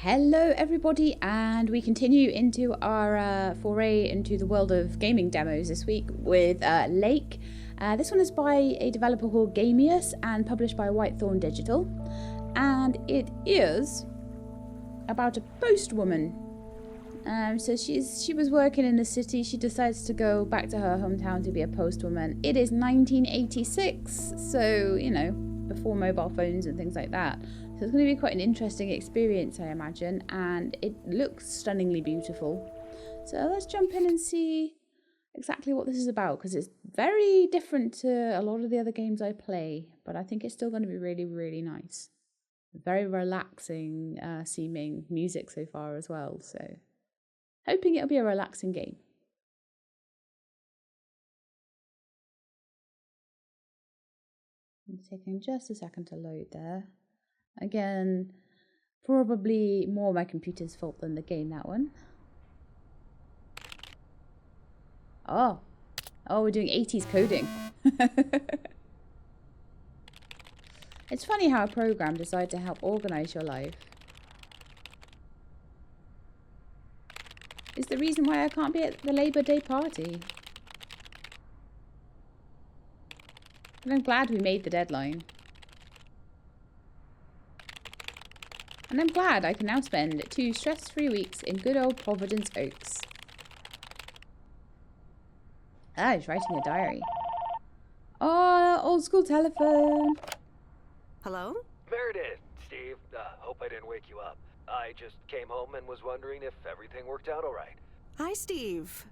Hello everybody, and we continue into our foray into the world of gaming demos this week with Lake. This one is by a developer called Gamius and published by Whitethorn Digital, and it is about a postwoman. So she was working in the city. She decides to go back to her hometown to be a postwoman. It is 1986, so you know, before mobile phones and things like that. So it's going to be quite an interesting experience, I imagine, and it looks stunningly beautiful. So let's jump in and see exactly what this is about, because it's very different to a lot of the other games I play, but I think it's still going to be really, really nice. Very relaxing seeming music so far as well, so hoping it'll be a relaxing game. It's taking just a second to load there. Again, probably more my computer's fault than the game, that one. Oh, we're doing 80s coding. It's funny how a program decides to help organize your life. It's the reason why I can't be at the Labor Day party. But I'm glad we made the deadline. And I'm glad I can now spend 2 stress-free weeks in good old Providence Oaks. Ah, he's writing a diary. Oh, old school telephone. Hello? Meredith, Steve. Hope I didn't wake you up. I just came home and was wondering if everything worked out all right. Hi, Steve.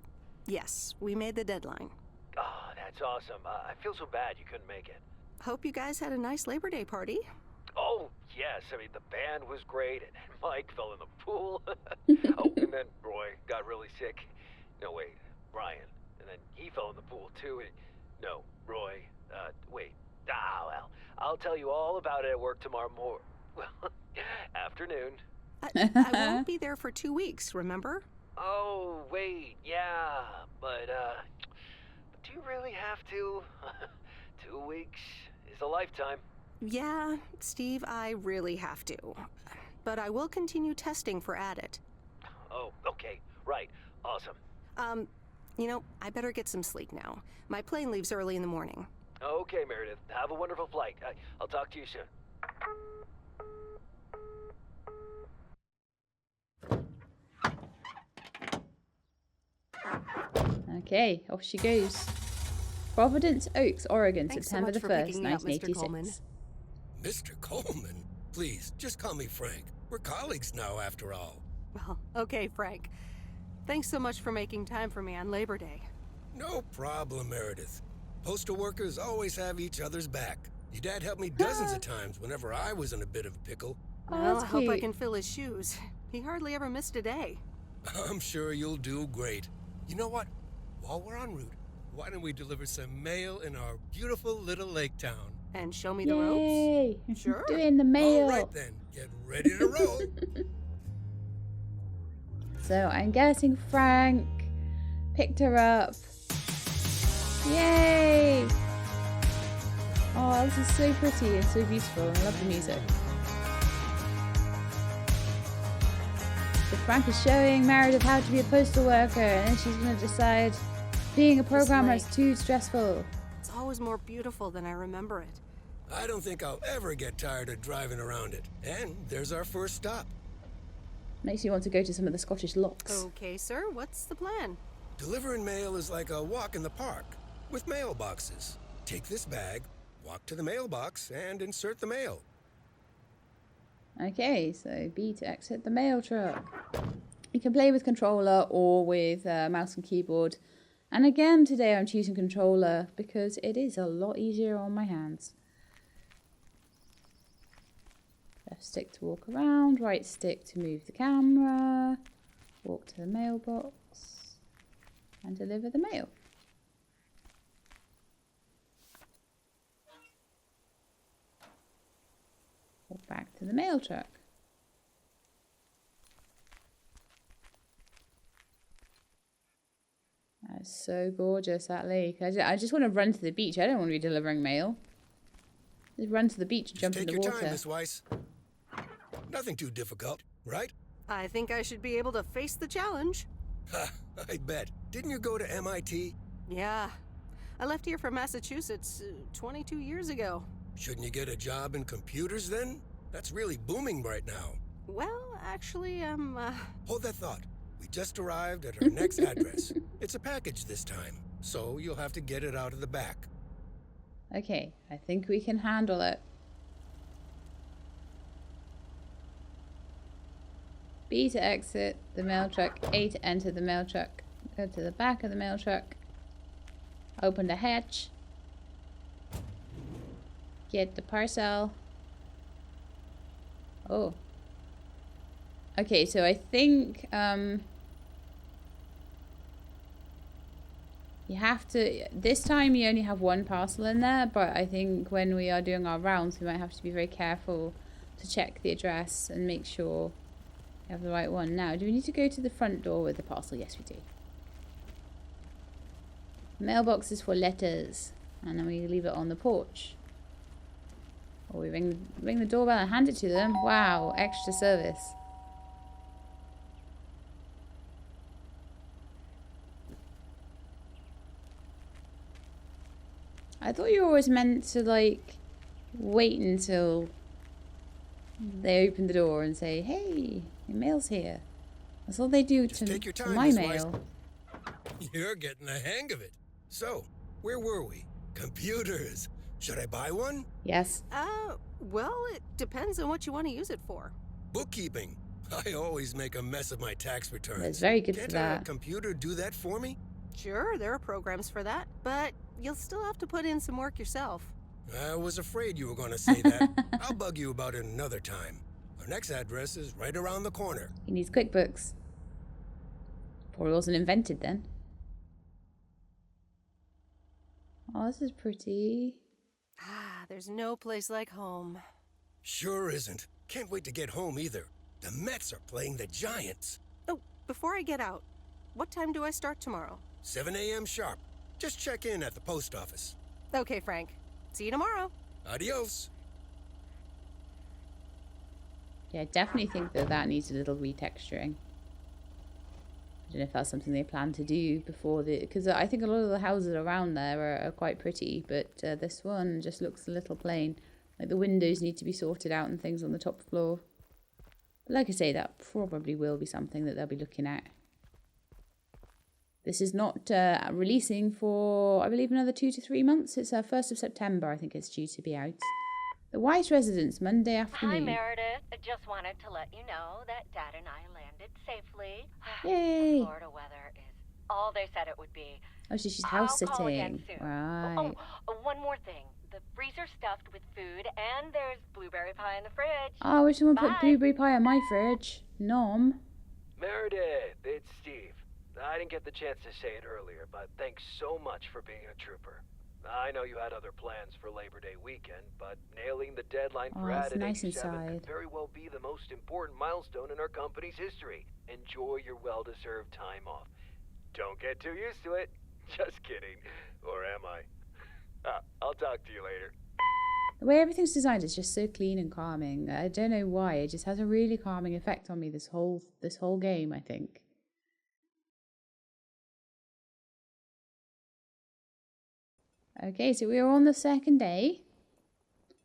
Yes, we made the deadline. Oh, that's awesome. I feel so bad you couldn't make it. Hope you guys had a nice Labor Day party. Oh, yes. I mean, the band was great, and Mike fell in the pool. Oh, and then Roy got really sick. No, wait, Brian. And then he fell in the pool, too. No, Roy. Wait. Well, I'll tell you all about it at work tomorrow morning. Well, afternoon. I won't be there for 2 weeks, remember? Oh, wait, yeah. But do you really have to? 2 weeks is a lifetime. Yeah, Steve, I really have to. But I will continue testing for Addit. Oh, okay. Right. Awesome. You know, I better get some sleep now. My plane leaves early in the morning. Okay, Meredith. Have a wonderful flight. I'll talk to you soon. Okay, off she goes. Providence Oaks, Oregon, Thanks September so the much for 1st, picking me up, Mr. Coleman. 1986. Mr. Coleman? Please, just call me Frank. We're colleagues now, after all. Well, okay, Frank. Thanks so much for making time for me on Labor Day. No problem, Meredith. Postal workers always have each other's back. Your dad helped me dozens of times whenever I was in a bit of a pickle. Oh, Well, that's I hope I cute. can fill his shoes. He hardly ever missed a day. I'm sure you'll do great. You know what? While we're en route, why don't we deliver some mail in our beautiful little lake town? And show me the ropes? Yay! Sure. Doing the mail. All right then, get ready to roll. So I'm guessing Frank picked her up. Yay! Oh, this is so pretty and so beautiful. I love the music. So Frank is showing Meredith how to be a postal worker, and then she's going to decide being a programmer is too stressful. It's always more beautiful than I remember it. I don't think I'll ever get tired of driving around it. And there's our first stop. Makes you want to go to some of the Scottish lochs. Okay, sir, what's the plan? Delivering mail is like a walk in the park, with mailboxes. Take this bag, walk to the mailbox, and insert the mail. Okay, so B to exit the mail truck. You can play with controller or with mouse and keyboard. And again, today I'm choosing controller because it is a lot easier on my hands. Left stick to walk around, right stick to move the camera, walk to the mailbox, and deliver the mail. Walk back to the mail truck. That's so gorgeous, that lake. I just want to run to the beach. I don't want to be delivering mail. Just run to the beach and jump in the Take your water. time, Miss Weiss. Nothing too difficult. right? I think I should be able to face the challenge. Ha, I bet. Didn't you go to MIT? Yeah. I left here from Massachusetts 22 years ago. Shouldn't you get a job in computers then? That's really booming right now. Well, actually, Hold that thought. We just arrived at our next address. It's a package this time, so you'll have to get it out of the back. Okay, I think we can handle it. B to exit the mail truck, A to enter the mail truck. Go to the back of the mail truck. Open the hatch. Get the parcel. Oh. Okay, so I think you have to, this time you only have one parcel in there, but I think when we are doing our rounds we might have to be very careful to check the address and make sure we have the right one. Now, do we need to go to the front door with the parcel? Yes, we do. Mailbox is for letters, and then we leave it on the porch. Or we ring the doorbell and hand it to them. Wow, extra service. I thought you were always meant to, like, wait until they open the door and say, hey, your mail's here. That's all they do to my mail. You're getting the hang of it. So, where were we? Computers. Should I buy one? Yes. Well, it depends on what you want to use it for. Bookkeeping. I always make a mess of my tax returns. That's very good for Can't that. a computer do that for me? Sure, there are programs for that, but you'll still have to put in some work yourself. I was afraid you were going to say that. I'll bug you about it another time. Our next address is right around the corner. He needs QuickBooks. Probably wasn't invented then. Oh, this is pretty. Ah, there's no place like home. Sure isn't. Can't wait to get home either. The Mets are playing the Giants. Oh, before I get out, what time do I start tomorrow? 7 a.m. sharp. Just check in at the post office. Okay, Frank. See you tomorrow. Adios. Yeah, I definitely think that needs a little retexturing. I don't know if that's something they plan to do before the... Because I think a lot of the houses around there are quite pretty, but this one just looks a little plain. Like the windows need to be sorted out and things on the top floor. But like I say, that probably will be something that they'll be looking at. This is not releasing for, I believe, another 2 to 3 months. It's 1st of September, I think it's due to be out. The Weiss residence, Monday afternoon. Hi, Meredith. I just wanted to let you know that Dad and I landed safely. Yay! Florida weather is all they said it would be. Oh, so she's house I'll call again sitting. soon. Right. One more thing. The freezer's stuffed with food, and there's blueberry pie in the fridge. Oh, I wish someone put Bye. blueberry pie on my fridge. Nom. Meredith, it's Steve. I didn't get the chance to say it earlier, but thanks so much for being a trooper. I know you had other plans for Labor Day weekend, but nailing the deadline for Oh, it's Added nice 87 inside. could very well be the most important milestone in our company's history. Enjoy your well-deserved time off. Don't get too used to it. Just kidding. Or am I? I'll talk to you later. The way everything's designed is just so clean and calming. I don't know why. It just has a really calming effect on me this whole game, I think. Okay, so we are on the second day.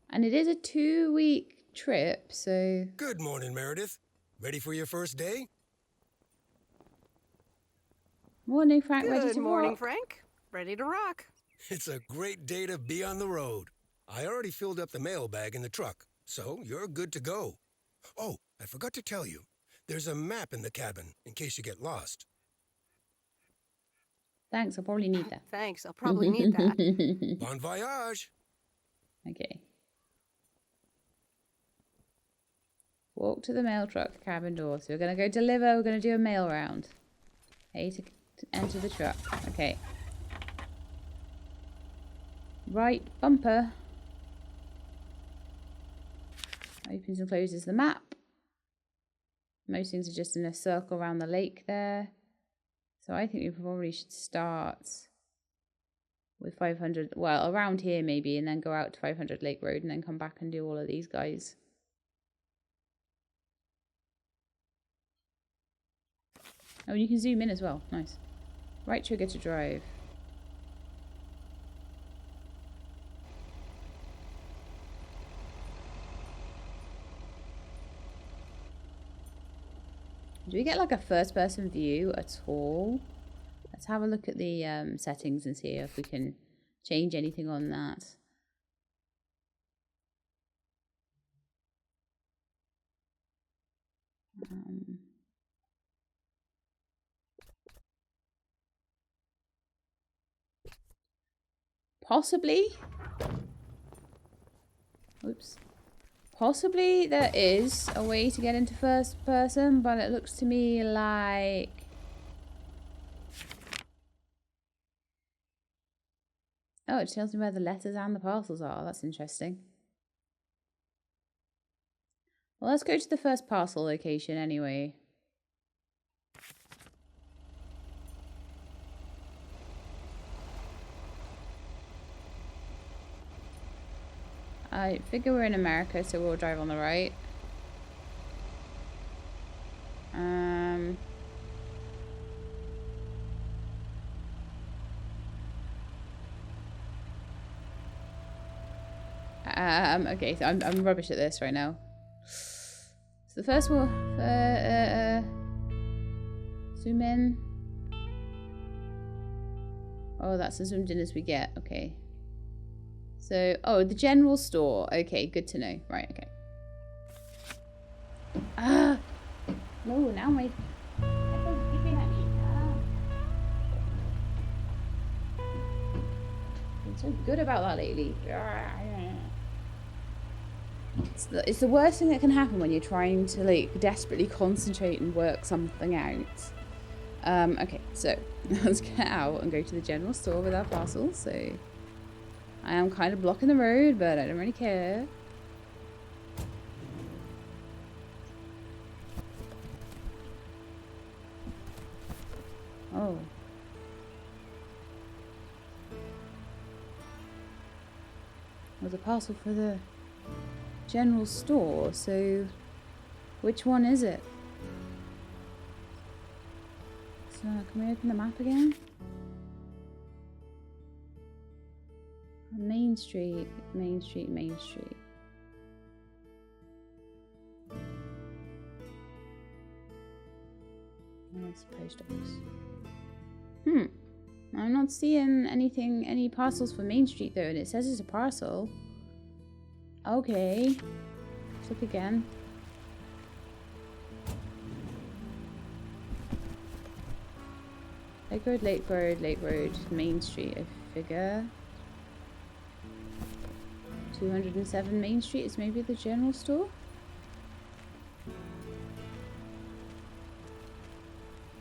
And it is a 2-week trip, so... Good morning, Meredith. Ready for your first day? Morning, Frank. Ready Good to morning, rock? Frank. Ready to rock. It's a great day to be on the road. I already filled up the mailbag in the truck, so you're good to go. Oh, I forgot to tell you. There's a map in the cabin in case you get lost. Thanks, I'll probably need that. Thanks, I'll probably need that. Bon voyage! Okay. Walk to the mail truck cabin door. So we're going to go deliver. We're going to do a mail round. A to enter the truck. Okay. Right bumper. Opens and closes the map. Most things are just in a circle around the lake there. So I think we probably should start with 500, well, around here maybe, and then go out to 500 Lake Road and then come back and do all of these guys. Oh, and you can zoom in as well. Nice. Right trigger to drive. Do we get like a first person view at all? Let's have a look at the settings and see if we can change anything on that. Possibly. Oops. Possibly there is a way to get into first person, but it looks to me like... Oh, it tells me where the letters and the parcels are. That's interesting. Well, let's go to the first parcel location anyway. I figure we're in America, so we'll drive on the right. Okay, so I'm rubbish at this right now. So the first one, zoom in. Oh, that's as zoomed in as we get. Okay. So, oh, the general store. Okay, good to know. Right, okay. Ah! No, now my headphones are beeping at me. Been so good about that lately. It's the worst thing that can happen when you're trying to, like, desperately concentrate and work something out. Okay, so, let's get out and go to the general store with our parcels, so... I am kind of blocking the road, but I don't really care. Oh. There's a parcel for the general store, so which one is it? So, can we open the map again? Main Street, Main Street, Main Street. That's the post office. I'm not seeing anything, any parcels for Main Street though, and it says it's a parcel. Okay. Let's look again. Lake Road, Main Street, I figure. 207 Main Street is maybe the general store?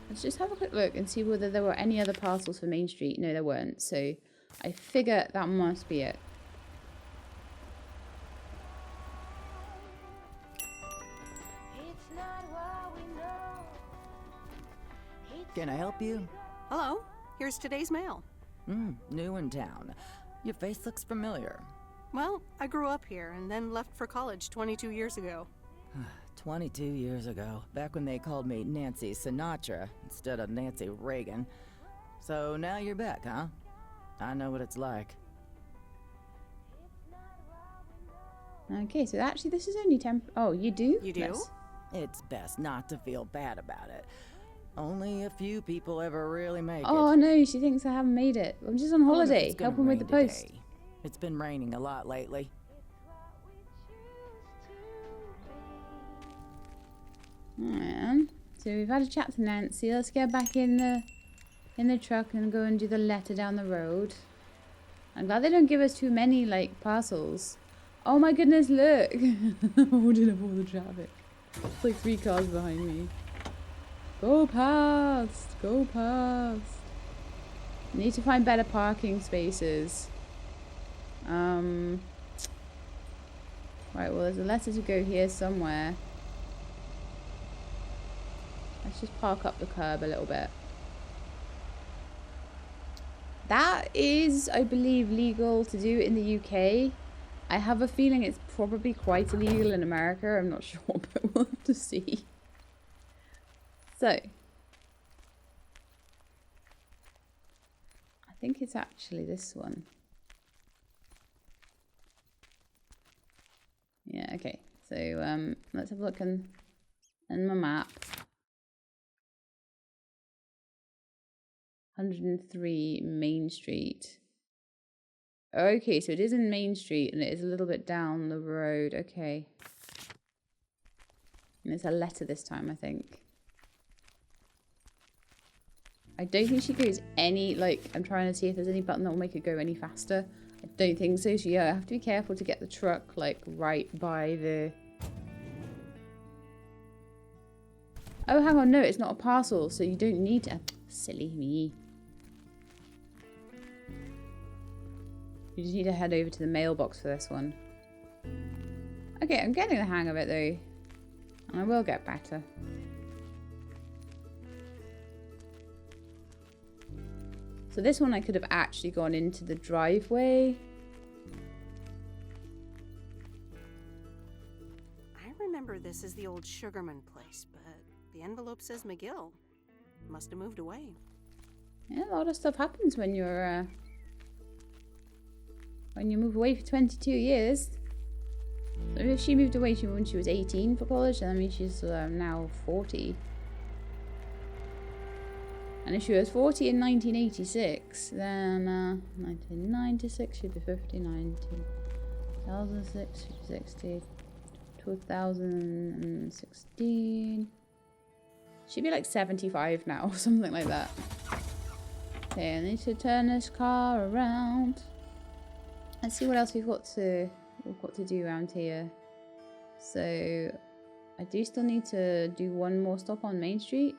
Let's just have a quick look and see whether there were any other parcels for Main Street. No, there weren't, so I figure that must be it. Can I help you? Hello, here's today's mail. New in town. Your face looks familiar. Well, I grew up here and then left for college 22 years ago. 22 years ago, back when they called me Nancy Sinatra instead of Nancy Reagan. So now you're back, huh? I know what it's like. Okay, so actually this is only Oh, you do? You do? Yes. It's best not to feel bad about it. Only a few people ever really make it. Oh no, she thinks I haven't made it. I'm just on holiday, helping with the post. Today. It's been raining a lot lately. Alright, so we've had a chat to Nancy. Let's get back in the truck and go and do the letter down the road. I'm glad they don't give us too many like parcels. Oh my goodness, look! Holding up all the traffic. It's like 3 cars behind me. Go past! Go past! Need to find better parking spaces. Right, well there's a letter to go here somewhere. Let's just park up the curb a little bit. That is, I believe, legal to do in the UK. I have a feeling it's probably quite illegal in America. I'm not sure, but we'll have to see. So, think it's actually this one. Yeah, okay. So let's have a look in my map. 103 Main Street. Okay, so it is in Main Street and it is a little bit down the road. Okay. And it's a letter this time, I think. I don't think she goes any, like, I'm trying to see if there's any button that will make it go any faster. I don't think so. So yeah, I have to be careful to get the truck, like, right by the... Oh, hang on, no, it's not a parcel, so you don't need to... Silly me. You just need to head over to the mailbox for this one. Okay, I'm getting the hang of it, though. And I will get better. So this one I could have actually gone into the driveway. I remember this as the old Sugarman place, but the envelope says McGill. Must have moved away. Yeah, a lot of stuff happens when you move away for 22 years. So if she moved away when she was 18 for college, then I mean she's now 40. And if she was 40 in 1986, then 1996 she'd be 50, 2006 she'd be 60, 2016 she'd be like 75 now or something like that. Okay, I need to turn this car around. Let's see what else we've got to do around here. So I do still need to do one more stop on Main Street.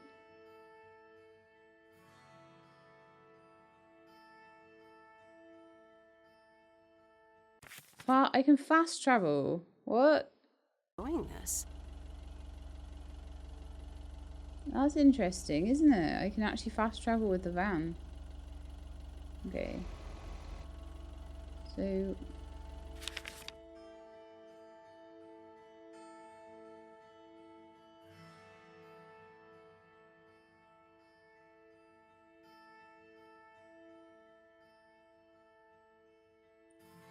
But I can fast travel. What? Doing this. That's interesting, isn't it? I can actually fast travel with the van. Okay. So...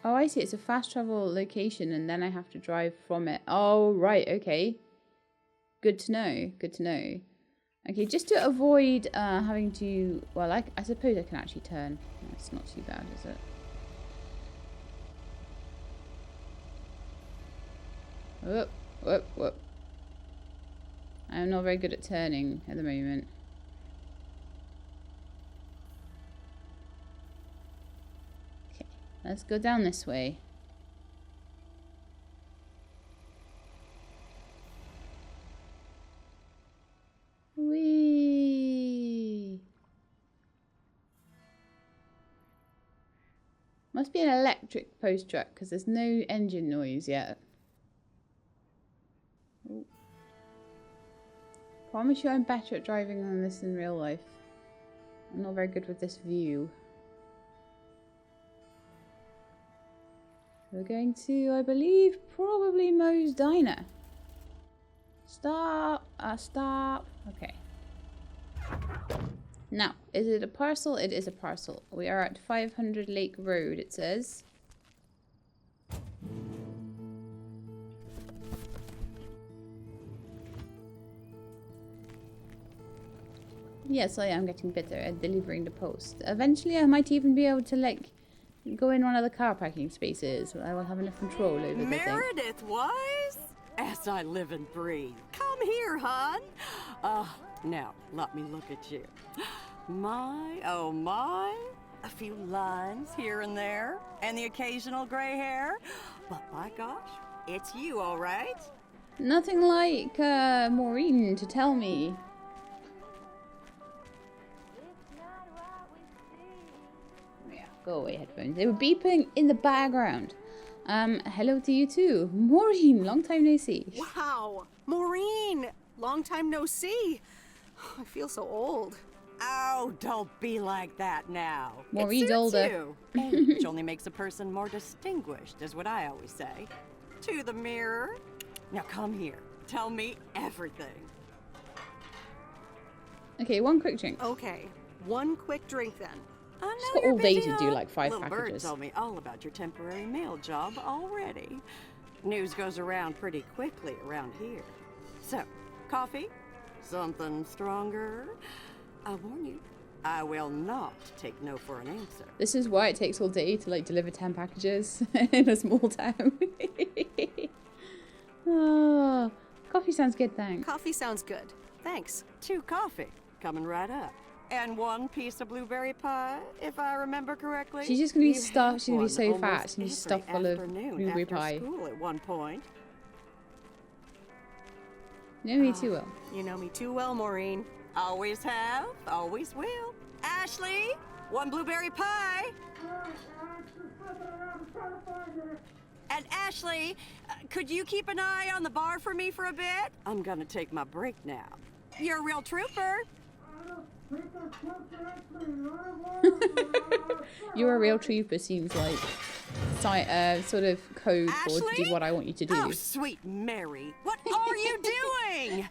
Oh, I see. It's a fast travel location and then I have to drive from it. Oh, right. Okay. Good to know. Good to know. Okay, just to avoid having to... Well, I suppose I can actually turn. That's not too bad, is it? Whoop, whoop, whoop. I'm not very good at turning at the moment. Okay, let's go down this way. Whee! Must be an electric post truck because there's no engine noise yet. Ooh. Promise you I'm better at driving than this in real life. I'm not very good with this view. We're going to, I believe, probably Moe's Diner. Stop. Stop. Okay. Now, is it a parcel? It is a parcel. We are at 500 Lake Road, it says. Yes, I am getting better at delivering the post. Eventually, I might even be able to, like, go in one of the car parking spaces. I will have enough control over the thing. Meredith Weiss? As I live and breathe. Come here, hon. Now, let me look at you. My, oh my. A few lines here and there, and the occasional gray hair. But by gosh, it's you, all right? Nothing like Maureen to tell me. Yeah, go away, headphones. They were beeping in the background. Hello to you too. Maureen, long time no see. Wow, Maureen! Long time no see. I feel so old. Oh, don't be like that now. Maureen's It suits older. you. Age only makes a person more distinguished, is what I always say. To the mirror. Now come here. Tell me everything. Okay, one quick drink. Okay, one quick drink then. I She's know got you're all day busy, to do huh? like 5 Little packages. Bird told me all about your temporary mail job already. News goes around pretty quickly around here. So, coffee? Something stronger? I warn you, I will not take no for an answer. This is why it takes all day to like deliver 10 packages in a small town. Oh, coffee sounds good, thanks. Coffee sounds good. Thanks. 2 coffee, coming right up. And 1 piece of blueberry pie, if I remember correctly. She's just gonna be You stuffed. had She's gonna be one so fat. almost She's gonna be every stuffed full of afternoon blueberry after pie. school at one point. You know me too well. You know me too well, Maureen. Always have, always will. Ashley, 1 blueberry pie. And Ashley, could you keep an eye on the bar for me for a bit? I'm gonna take my break now. You're a real trooper. You're a real trooper seems like sort of code for to Ashley? do what I want you to do. Oh, sweet Mary, what are you doing?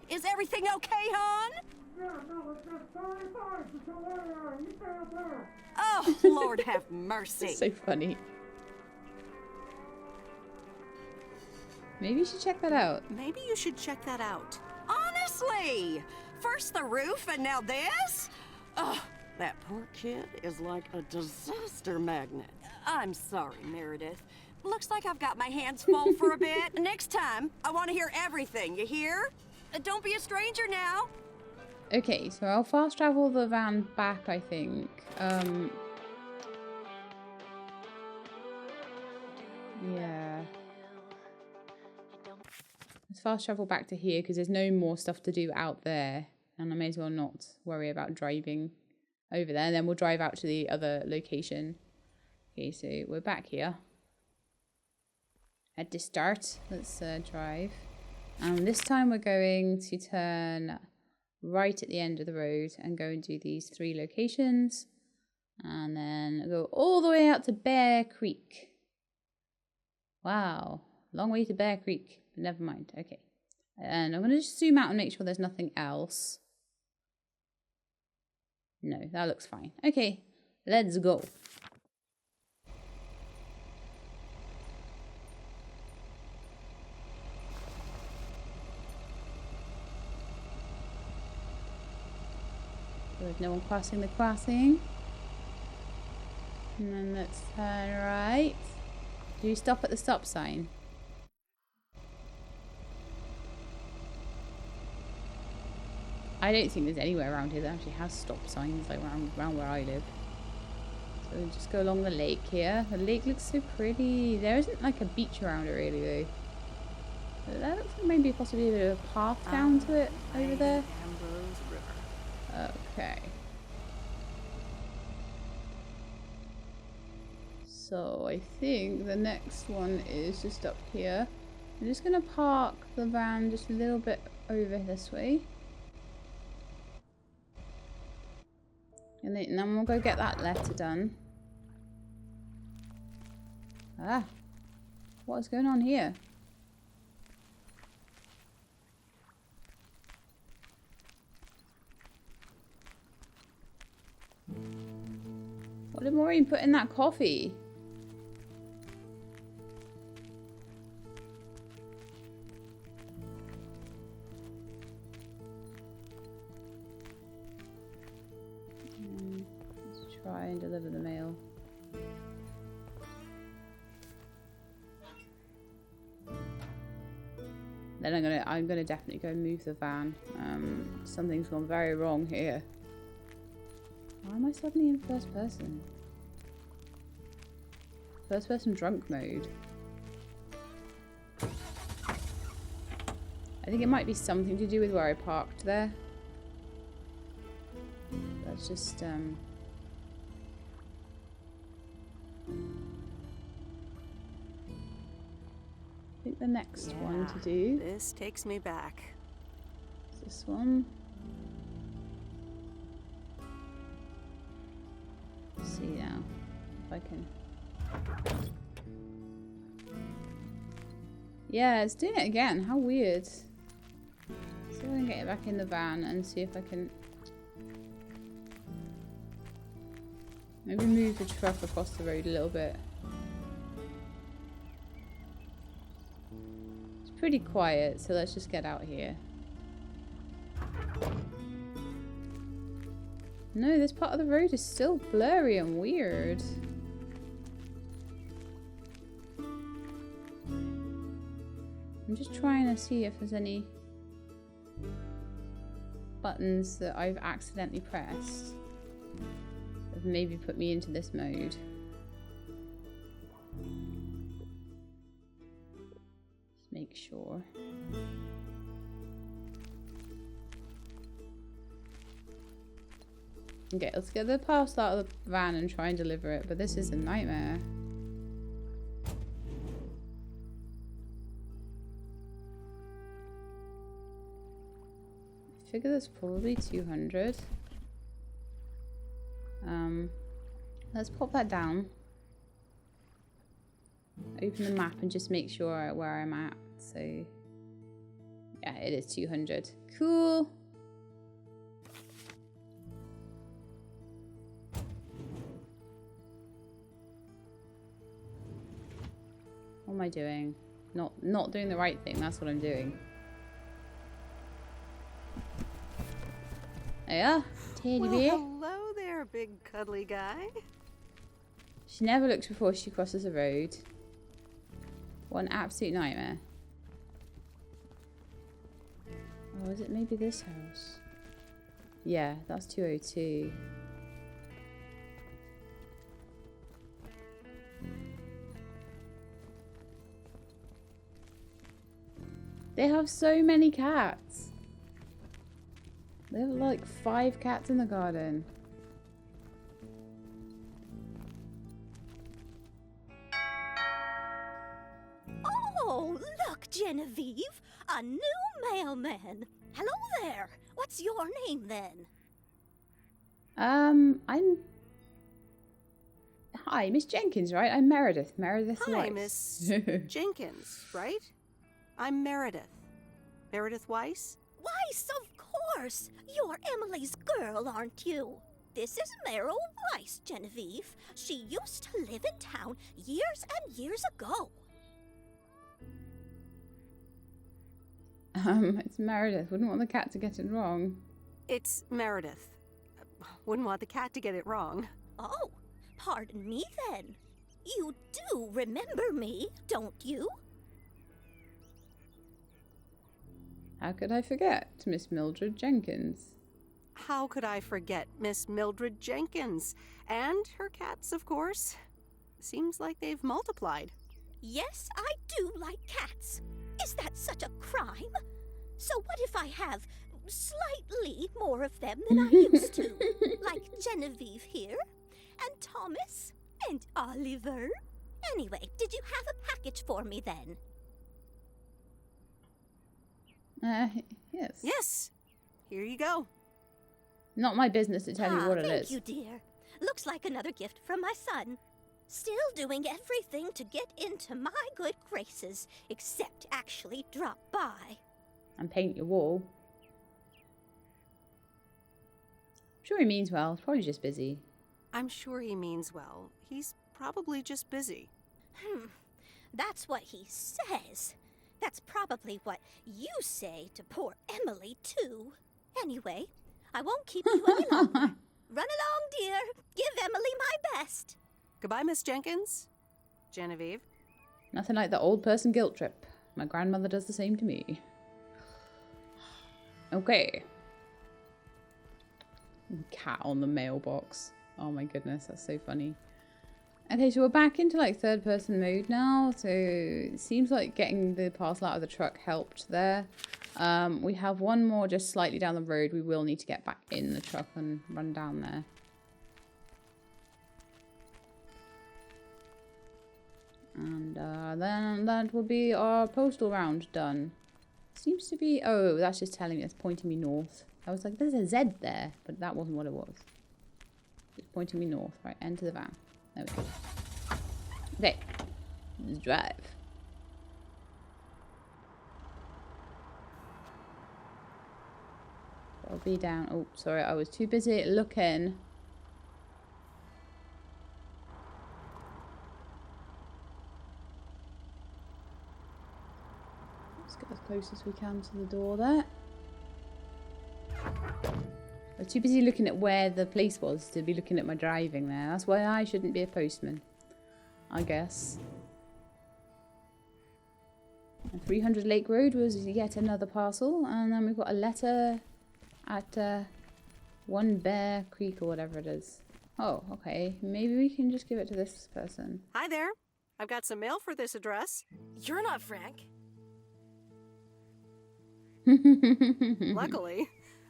Is everything okay, hon? Oh, Lord have mercy. It's so funny. Maybe you should check that out. Maybe you should check that out. Honestly, first the roof and now this? Ugh, that poor kid is like a disaster magnet. I'm sorry, Meredith. Looks like I've got my hands full for a bit. Next time, I want to hear everything, you hear? Don't be a stranger now. Okay, so I'll fast travel the van back, I think. Yeah. Let's fast travel back to here because there's no more stuff to do out there. And I may as well not worry about driving over there. And then we'll drive out to the other location. Okay, so we're back here. At the start, let's drive. And this time we're going to turn right at the end of the road and go and do these 3 locations. And then go all the way out to Bear Creek. Wow, long way to Bear Creek. But never mind, okay. And I'm going to just zoom out and make sure there's nothing else. No, that looks fine. Okay, let's go. There's no one crossing the crossing. And then let's turn right. Do you stop at the stop sign? I don't think there's anywhere around here that actually has stop signs like around where I live. So we'll just go along the lake here. The lake looks so pretty. There isn't like a beach around it really though. But that looks like maybe possibly a bit of a path down to it over there. Okay. So I think the next one is just up here. I'm just going to park the van just a little bit over this way. And then we'll go get that letter done. Ah. What is going on here? What did Maureen put in that coffee? Let's try and deliver the mail. Then I'm gonna definitely go move the van. Something's gone very wrong here. Why am I suddenly in first person? First person drunk mode. I think it might be something to do with where I parked there. Let's just I think the next one to do This takes me back. is this one. Let's see now if I can. Yeah, it's doing it again. How weird. So I'm gonna get it back in the van and see if I can. Maybe move the truck across the road a little bit. It's pretty quiet, so let's just get out here. No, this part of the road is still blurry and weird. I'm just trying to see if there's any buttons that I've accidentally pressed that have maybe put me into this mode. Just make sure. Okay, let's get the parcel out of the van and try and deliver it, but this is a nightmare. I figure that's probably 200. Let's pop that down. Open the map and just make sure where I'm at. So, yeah, it is 200. Cool. What am I doing? Not doing the right thing. That's what I'm doing. There you are, teddy bear. Hello there, big cuddly guy. She never looks before she crosses the road. What an absolute nightmare. Oh, is it maybe this house? Yeah, that's 202. They have so many cats. They have like 5 cats in the garden. Oh, look, Genevieve! A new mailman! Hello there! What's your name then? Hi, Miss Jenkins, right? I'm Meredith. Meredith Hi, Weiss. Miss Jenkins, right? I'm Meredith. Meredith Weiss? Weiss, of course! You're Emily's girl, aren't you? This is Meryl Weiss, Genevieve. She used to live in town years and years ago. It's Meredith. Wouldn't want the cat to get it wrong. It's Meredith. Wouldn't want the cat to get it wrong. Oh, pardon me then. You do remember me, don't you? How could I forget, Miss Mildred Jenkins? How could I forget Miss Mildred Jenkins? And her cats, of course. Seems like they've multiplied. Yes, I do like cats. Is that such a crime? So what if I have slightly more of them than I used to? Like Genevieve here, and Thomas, and Oliver. Anyway, did you have a package for me then? Yes. Yes. Here you go. Not my business to tell you what it is. Thank you, dear. Looks like another gift from my son. Still doing everything to get into my good graces, except actually drop by. And paint your wall. I'm sure he means well. He's probably just busy. I'm sure he means well. He's probably just busy. That's what he says. That's probably what you say to poor Emily, too. Anyway, I won't keep you any longer. Run along, dear. Give Emily my best. Goodbye, Miss Jenkins. Genevieve. Nothing like the old person guilt trip. My grandmother does the same to me. Okay. Cat on the mailbox. Oh my goodness, that's so funny. Okay, so we're back into like third person mode now. So it seems like getting the parcel out of the truck helped there. We have one more just slightly down the road. We will need to get back in the truck and run down there. And then that will be our postal round done. Seems to be... Oh, that's just telling me it's pointing me north. I was like, there's a Z there. But that wasn't what it was. It's pointing me north. Right, enter the van. There we go. Okay. Let's drive. I'll be down. Oh, sorry. I was too busy looking close as we can to the door there. I was too busy looking at where the place was to be looking at my driving there. That's why I shouldn't be a postman, I guess. And 300 Lake Road was yet another parcel. And then we've got a letter at One Bear Creek or whatever it is. Oh, okay. Maybe we can just give it to this person. Hi there. I've got some mail for this address. You're not Frank. Luckily,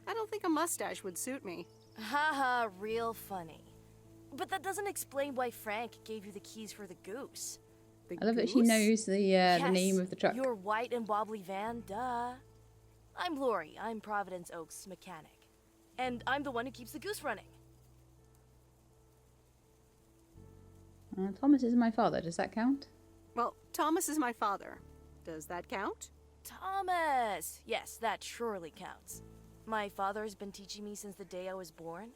I don't think a mustache would suit me. Haha, real funny. But that doesn't explain why Frank gave you the keys for the goose. The I love that she goose? knows the name of the truck. Your white and wobbly van, duh. I'm Lori. I'm Providence Oaks' mechanic. And I'm the one who keeps the goose running. Thomas is my father. Does that count? Well, Thomas is my father. Does that count? Thomas! Yes, that surely counts. My father has been teaching me since the day I was born.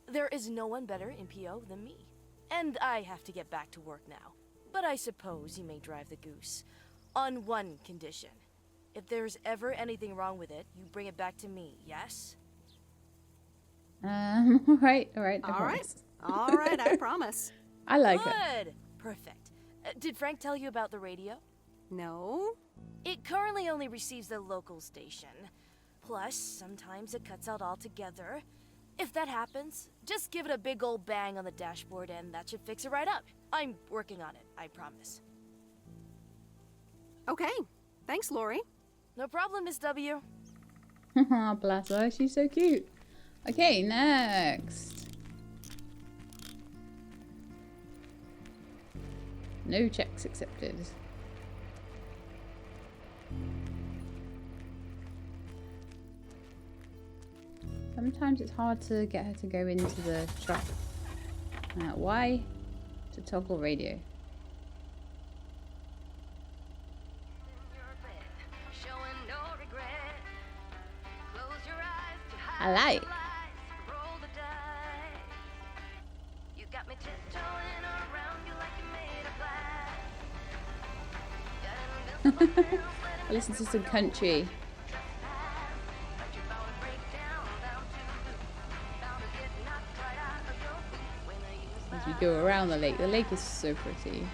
There is no one better in PO than me. And I have to get back to work now. But I suppose you may drive the goose. On one condition. If there's ever anything wrong with it, you bring it back to me, yes? Alright, I promise. Alright, I promise. I like it. Good! Perfect. Did Frank tell you about the radio? No? It currently only receives the local station. Plus, sometimes it cuts out altogether. If that happens, just give it a big old bang on the dashboard and that should fix it right up. I'm working on it, I promise. Okay. Thanks, Lori. No problem, Miss W. Bless her, she's so cute. Okay, next. No checks accepted. Sometimes it's hard to get her to go into the truck. Why? To toggle radio. I like. I listen to some country. As we go around the lake. The lake is so pretty.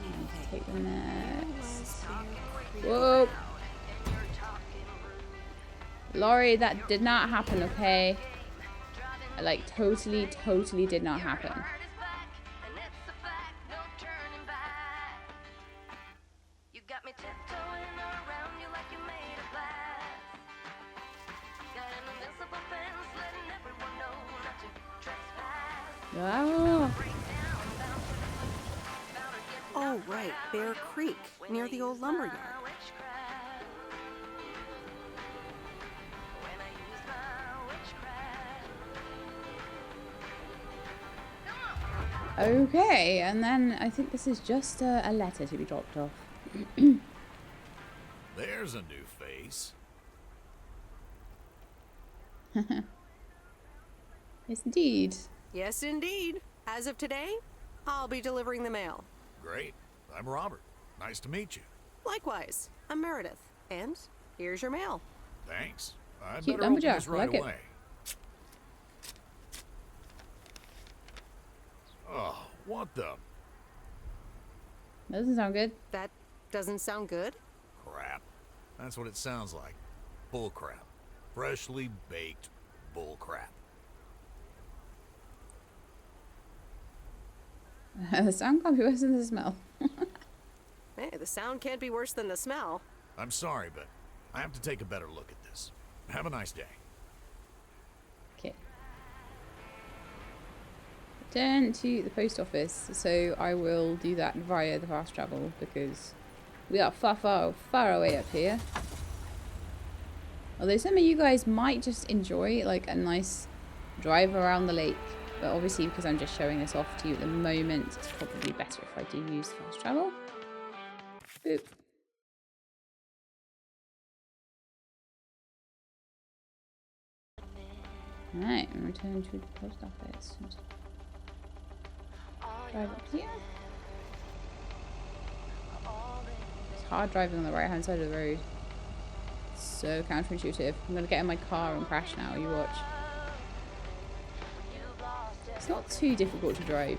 Let's take the next. Whoa! Laurie, that did not happen, okay? Like, totally did not happen. Wow. Oh, right. Bear Creek, near the old lumberyard. Okay, and then I think this is just a letter to be dropped off. There's a new face. Yes, indeed. Yes, indeed. As of today, I'll be delivering the mail. Great. I'm Robert. Nice to meet you. Likewise, I'm Meredith. And here's your mail. Thanks. I'd Cute better open lumberjack, this right like it. away. Oh, what the That doesn't sound good. That doesn't sound good. crap? That's what it sounds like. Bull crap. Freshly baked bull crap. The sound can't be worse than the smell. Hey, the sound can't be worse than the smell. I'm sorry, but I have to take a better look at this. Have a nice day. Okay. Return to the post office. So I will do that via the fast travel because we are far away up here. Although some of you guys might just enjoy like a nice drive around the lake. But obviously because I'm just showing this off to you at the moment, it's probably better if I do use fast travel. Boop. Alright, and return to the post office. Drive up here. car driving on the right hand side of the road. So counterintuitive. I'm gonna get in my car and crash now, you watch. It's not too difficult to drive.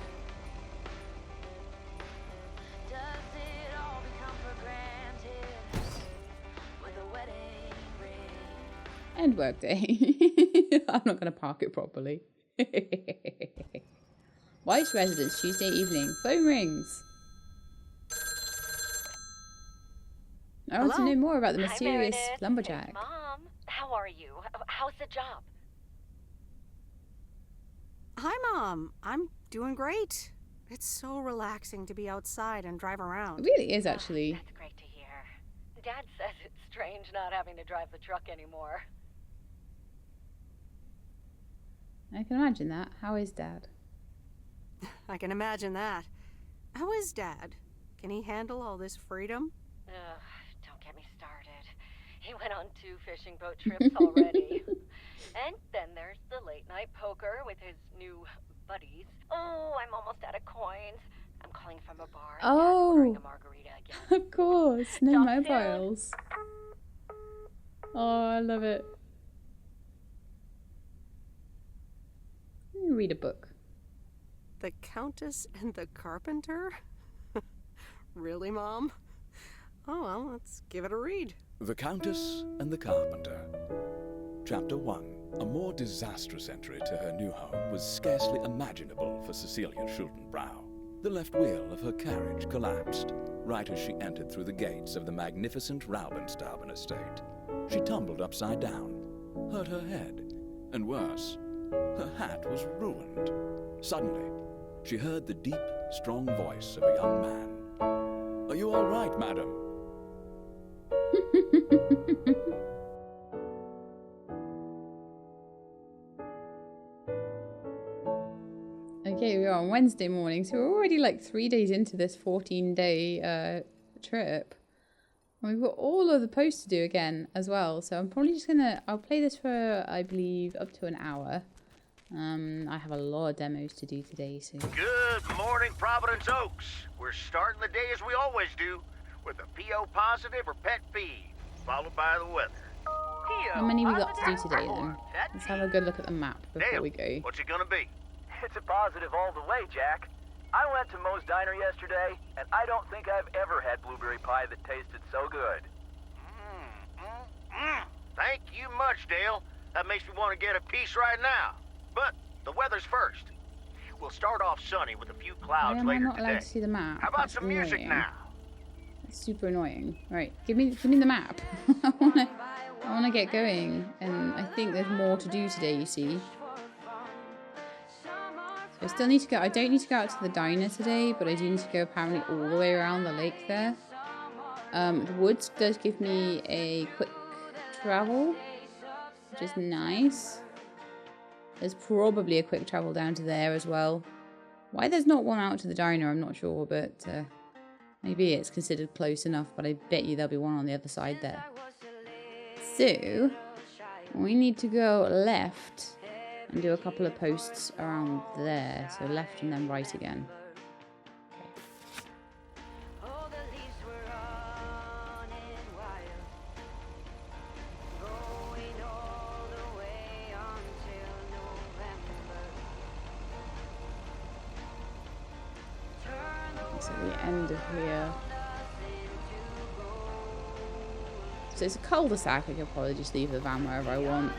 End work day. I'm not gonna park it properly. Weiss residence, Tuesday evening. Phone rings. I want to know more about the mysterious Hi, Meredith. lumberjack. Hey, Mom, how are you? How's the job? Hi, Mom. I'm doing great. It's so relaxing to be outside and drive around. It really is, actually. That's great to hear. Dad says it's strange not having to drive the truck anymore. I can imagine that. How is Dad? I can imagine that. How is Dad? Can he handle all this freedom? Ugh, don't get me started. He went on 2 fishing boat trips already. And then there's the late night poker with his new buddies. Oh, I'm almost out of coins. I'm calling from a bar. And Dad's ordering a margarita again. Of course. No Talk mobiles. Oh, I love it. Read a book. The Countess and the Carpenter? Really, Mom? Oh, well, let's give it a read. The Countess and the Carpenter. Chapter 1. A more disastrous entry to her new home was scarcely imaginable for Cecilia Schultenbrow. The left wheel of her carriage collapsed right as she entered through the gates of the magnificent Raubenstaben estate. She tumbled upside down, hurt her head, and worse, her hat was ruined. Suddenly, she heard the deep, strong voice of a young man. "Are you all right, madam?" Okay, we are on Wednesday morning, so we're already like 3 days into this 14-day trip. And we've got all of the posts to do again as well, so I'm probably just I'll play this for, I believe, up to an hour. I have a lot of demos to do today, so... Good morning, Providence Oaks. We're starting the day as we always do, with a PO positive or pet peeve, followed by the weather. How many we got to do today, then? Let's have a good look at the map before we go. What's it gonna be? It's a positive all the way, Jack. I went to Moe's Diner yesterday, and I don't think I've ever had blueberry pie that tasted so good. Thank you much, Dale. That makes me want to get a piece right now. But the weather's first. We'll start off sunny with a few clouds Why am I later not allowed today. to see the map? How about That's some music annoying. now? That's super annoying. Right, give me the map. I wanna get going, and I think there's more to do today, you see. So I still need to go. I don't need to go out to the diner today, but I do need to go apparently all the way around the lake there. The woods does give me a quick travel, which is nice. There's probably a quick travel down to there as well. Why there's not one out to the diner, I'm not sure, but maybe it's considered close enough, but I bet you there'll be one on the other side there. So, we need to go left and do a couple of posts around there. So left and then right again. So the end of here. So it's a cul-de-sac. I could probably just leave the van wherever I want.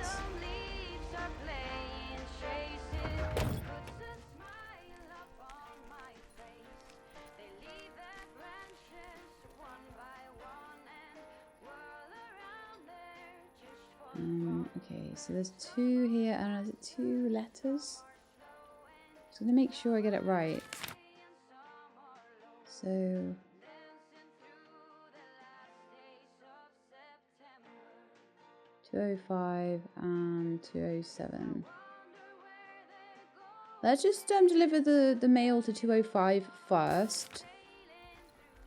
Okay, so there's 2 here, and is it 2 letters? I'm gonna make sure I get it right. So 205 and 207. Let's just deliver the mail to 205 first,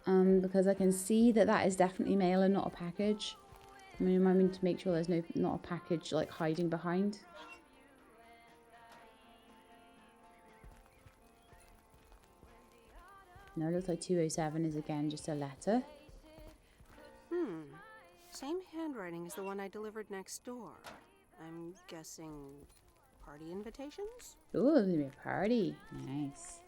because I can see that is definitely mail and not a package. I mean to make sure there's not a package like hiding behind. No, it looks like 207 is again just a letter. Same handwriting as the one I delivered next door. I'm guessing party invitations? Ooh, there's gonna be a party. Nice.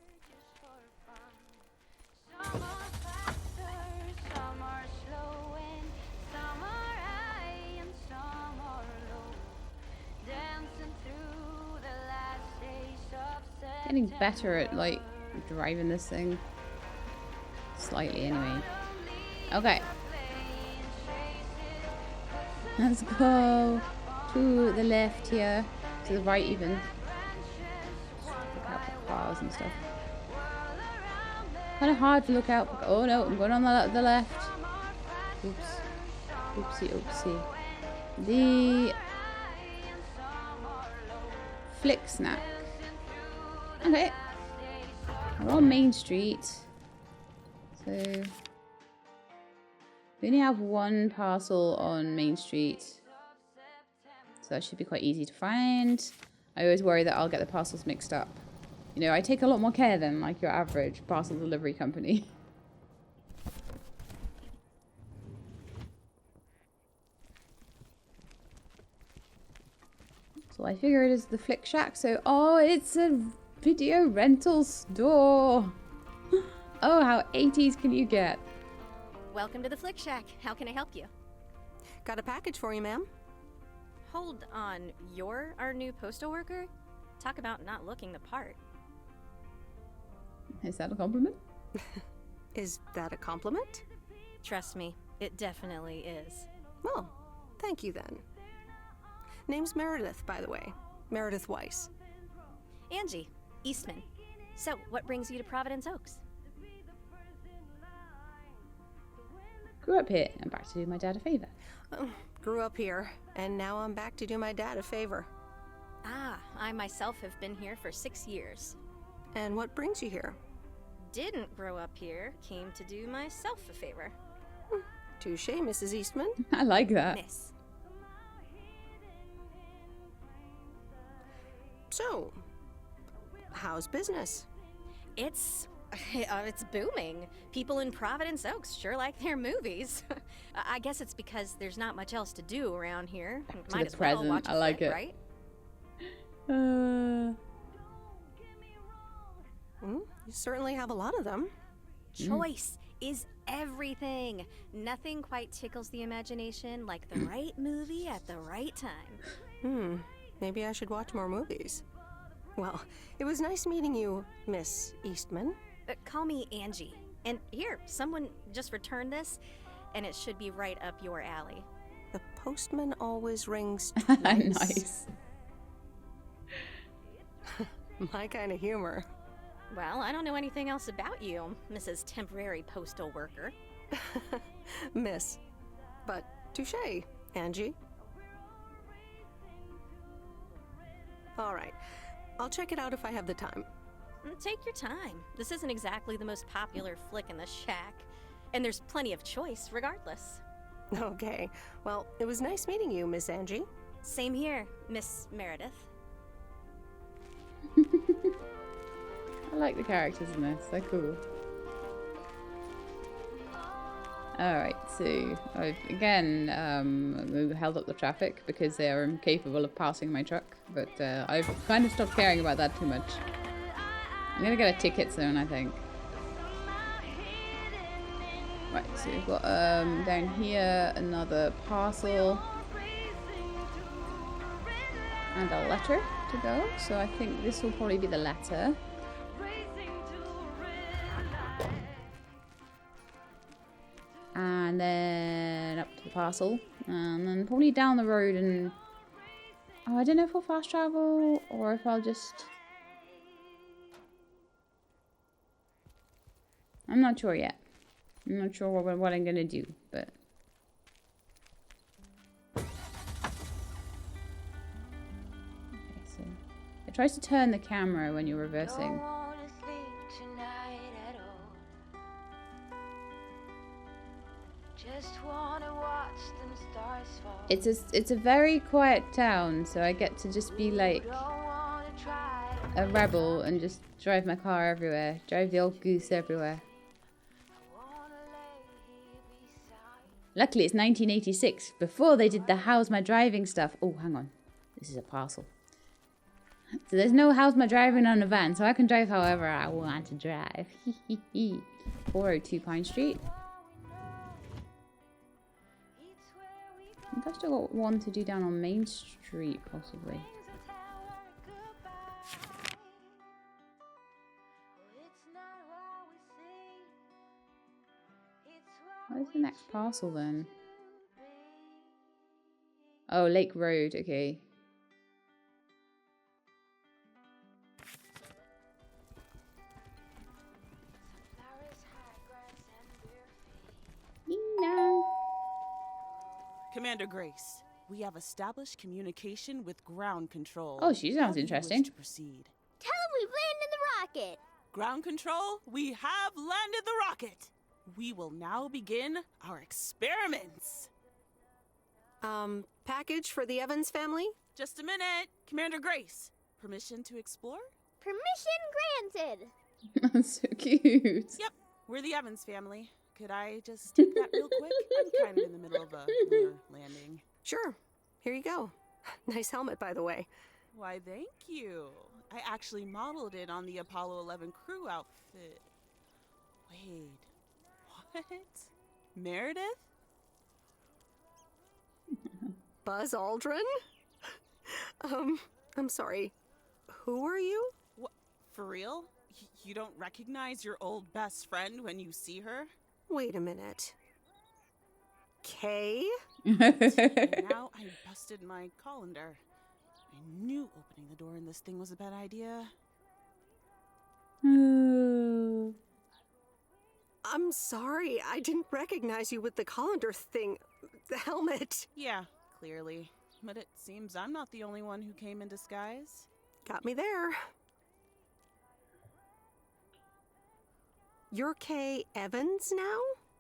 Getting better at like driving this thing. Slightly anyway. Okay. Let's go to the left here. To the right even. Look out for cars and stuff. Kind of hard to look out. Oh no, I'm going on the left. Oops. Oopsie, oopsie. The flick snack. Okay. We're on Main Street. So we only have one parcel on Main Street. So that should be quite easy to find. I always worry that I'll get the parcels mixed up. You know, I take a lot more care than like your average parcel delivery company. So I figure it is the Flick Shack. So, oh, it's a video rental store. Oh, how 80s can you get? Welcome to the Flick Shack. How can I help you? Got a package for you, ma'am. Hold on. You're our new postal worker? Talk about not looking the part. Is that a compliment? Is that a compliment? Trust me, it definitely is. Well, thank you then. Name's Meredith, by the way. Meredith Weiss. Angie, Eastman. So, what brings you to Providence Oaks? Grew up here and back to do my dad a favor. Grew up here, and now I'm back to do my dad a favor. Ah, I myself have been here for 6 years. And what brings you here? Didn't grow up here, came to do myself a favor. Touche, Mrs. Eastman. I like that. Miss. So, how's business? It's booming. People in Providence Oaks sure like their movies. I guess it's because there's not much else to do around here. Might as well watch a I like flick, it. right? You certainly have a lot of them. Choice is everything. Nothing quite tickles the imagination like the right movie at the right time. Maybe I should watch more movies. Well, it was nice meeting you, Miss Eastman. Call me Angie. And here, someone just returned this, and it should be right up your alley. The postman always rings twice. Nice. My kind of humor. Well, I don't know anything else about you, Mrs. Temporary Postal Worker. Miss. But touche, Angie. All right. I'll check it out if I have the time. Take your time. This isn't exactly the most popular flick in the shack, and there's plenty of choice regardless. Okay. Well, it was nice meeting you, Miss Angie. Same here, Miss Meredith. I like the characters in this. They're cool. Alright, so I've again held up the traffic because they are incapable of passing my truck, but I've kind of stopped caring about that too much. I'm gonna get a ticket soon, I think. Right, so we've got down here another parcel and a letter to go, so I think this will probably be the letter. And then up to the parcel, and then probably down the road, and oh, I don't know if I'll fast travel or if I'll just, I'm not sure yet. I'm not sure what I'm gonna do, but okay, so it tries to turn the camera when you're reversing. It's a very quiet town, so I get to just be like a rebel and just drive my car everywhere, drive the old goose everywhere. Luckily, it's 1986, before they did the how's my driving stuff. Oh, hang on. This is a parcel. So there's no how's my driving on the van, so I can drive however I want to drive. 402 Pine Street. I think I've still got one to do down on Main Street, possibly. Where's the next parcel then? Oh, Lake Road, okay. No. Commander Grace, we have established communication with ground control. Oh, she sounds How do you interesting. wish to proceed? Tell him we've landed the rocket. Ground control, we have landed the rocket. We will now begin our experiments. Package for the Evans family? Just a minute. Commander Grace, permission to explore? Permission granted. That's so cute. Yep, we're the Evans family. Could I just take that real quick? I'm kind of in the middle of a lunar landing. Sure. Here you go. Nice helmet, by the way. Why, thank you. I actually modeled it on the Apollo 11 crew outfit. Wait, what? Meredith? Buzz Aldrin? I'm sorry. Who are you? What? For real? You don't recognize your old best friend when you see her? Wait a minute. Kay? Now I busted my colander. I knew opening the door in this thing was a bad idea. I'm sorry. I didn't recognize you with the colander thing. The helmet. Yeah, clearly. But it seems I'm not the only one who came in disguise. Got me there. You're Kay Evans now?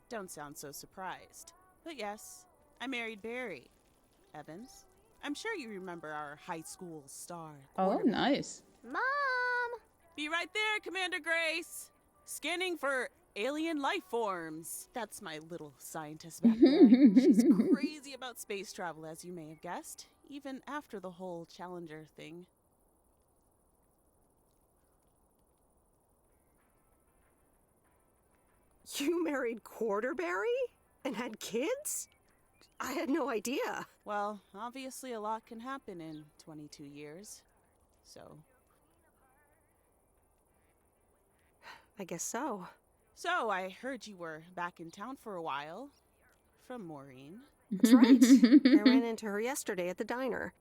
Don't sound so surprised. But yes, I married Barry Evans. I'm sure you remember our high school star. Oh, nice. Mom! Be right there, Commander Grace. Scanning for alien life forms. That's my little scientist back there. She's crazy about space travel, as you may have guessed, even after the whole Challenger thing. You married Quarterberry? And had kids? I had no idea. Well, obviously a lot can happen in 22 years. So. I guess so. So, I heard you were back in town for a while. From Maureen. That's right. I ran into her yesterday at the diner.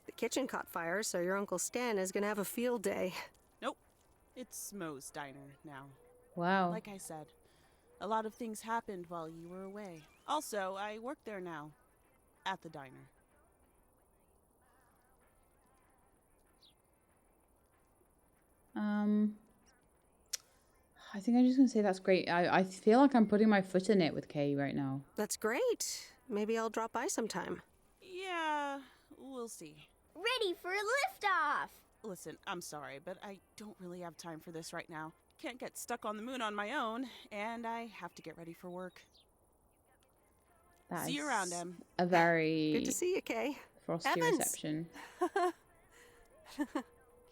The kitchen caught fire, so your Uncle Stan is gonna have a field day. Nope. It's Moe's diner now. Wow. Like I said, a lot of things happened while you were away. Also, I work there now. At the diner. I think I'm just gonna say that's great. I feel like I'm putting my foot in it with Kay right now. That's great. Maybe I'll drop by sometime. Yeah, we'll see. Ready for liftoff! Listen, I'm sorry, but I don't really have time for this right now. Can't get stuck on the moon on my own, and I have to get ready for work. That see you around, Em. A very good to see you, Kay. Frosty Evans. reception.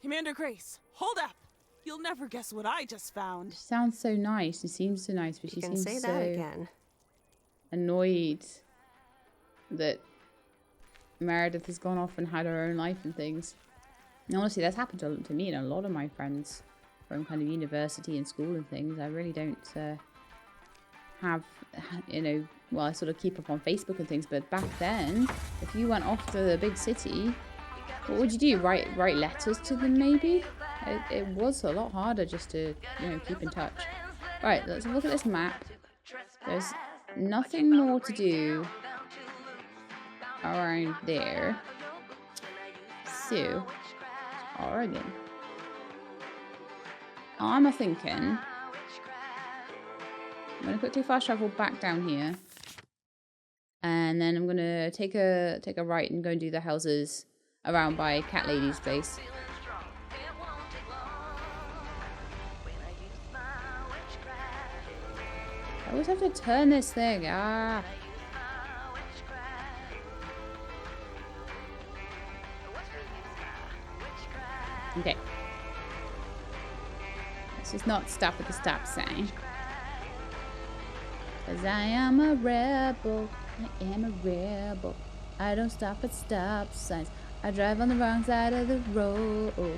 Commander Grace, hold up! You'll never guess what I just found. She sounds so nice. She seems so nice, but she You can seems say so that again. annoyed that Meredith has gone off and had her own life and things. And honestly, that's happened to me and a lot of my friends from kind of university and school and things. I really don't have, you know, well, I sort of keep up on Facebook and things, but back then, if you went off to the big city, what would you do? Write letters to them, maybe? It was a lot harder just to, you know, keep in touch. Right, let's look at this map. There's nothing more to do around there. So, Oregon. I'm thinking I'm gonna quickly fast travel back down here, and then I'm gonna take a right and go and do the houses around by Cat Lady's place. I always have to turn this thing. Ah. Okay. Let's just not stop at the stop sign. Cause I am a rebel. I am a rebel. I don't stop at stop signs. I drive on the wrong side of the road.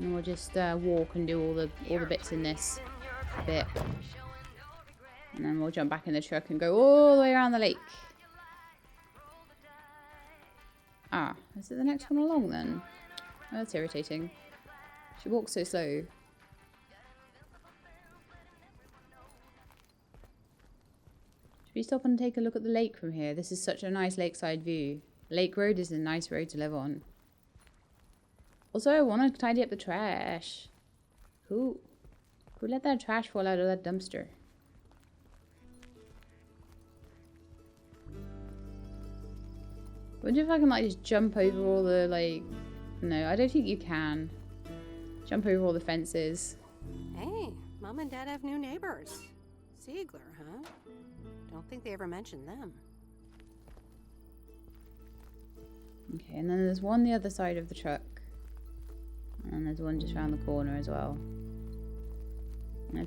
And we'll just walk and do all the bits in this bit. And then we'll jump back in the truck and go all the way around the lake. Ah, is it the next one along then? Oh, that's irritating. She walks so slow. Should we stop and take a look at the lake from here? This is such a nice lakeside view. Lake Road is a nice road to live on. Also, I want to tidy up the trash. Who let that trash fall out of that dumpster? I wonder if I can like just jump over all the like... No, I don't think you can. Jump over all the fences. Hey, Mom and Dad have new neighbors. Ziegler, huh? Don't think they ever mentioned them. Okay, and then there's one the other side of the truck. And there's one just around the corner as well. And I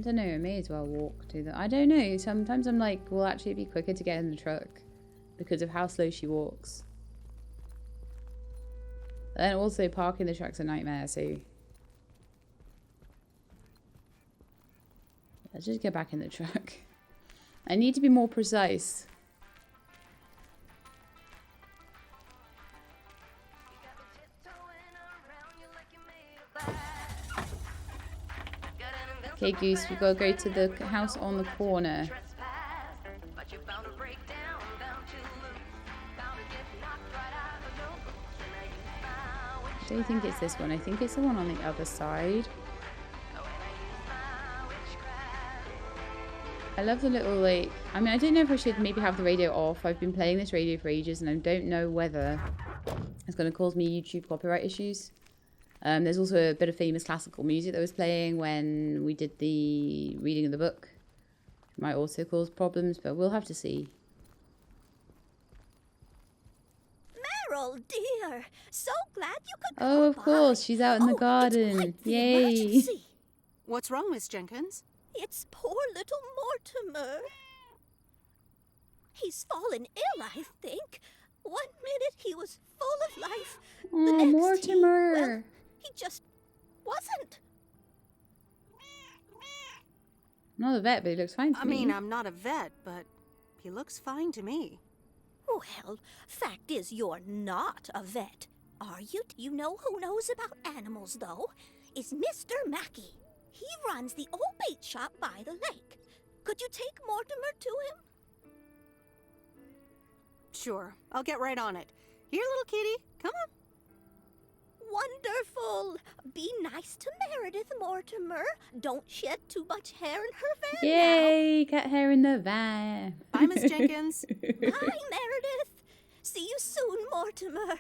don't know, I may as well walk to the... I don't know, sometimes I'm like, well, actually it'd be quicker to get in the truck because of how slow she walks. And also parking the truck's a nightmare, so... Let's just get back in the truck. I need to be more precise. Okay, Goose, we've got to go to the house on the corner. I don't think it's this one. I think it's the one on the other side. I love the little, like... I mean, I don't know if I should maybe have the radio off. I've been playing this radio for ages and I don't know whether it's going to cause me YouTube copyright issues. There's also a bit of famous classical music that was playing when we did the reading of the book. It might also cause problems, but we'll have to see. Meryl, dear, so glad you could come Oh, of course, she's out in the garden. Yay! Emergency. What's wrong, Miss Jenkins? It's poor little Mortimer. He's fallen ill, I think. 1 minute he was full of life. Oh, the next Mortimer. He just wasn't. I'm not a vet, but he looks fine to me. I mean, I'm not a vet, but he looks fine to me. Well, fact is you're not a vet, are you? You know who knows about animals, though? Is Mr. Mackey. He runs the old bait shop by the lake. Could you take Mortimer to him? Sure, I'll get right on it. Here, little kitty, come on. Wonderful. Be nice to Meredith, Mortimer. Don't shed too much hair in her van. Yay, cat hair in the van. Bye, Miss Jenkins. Bye, Meredith. See you soon, Mortimer.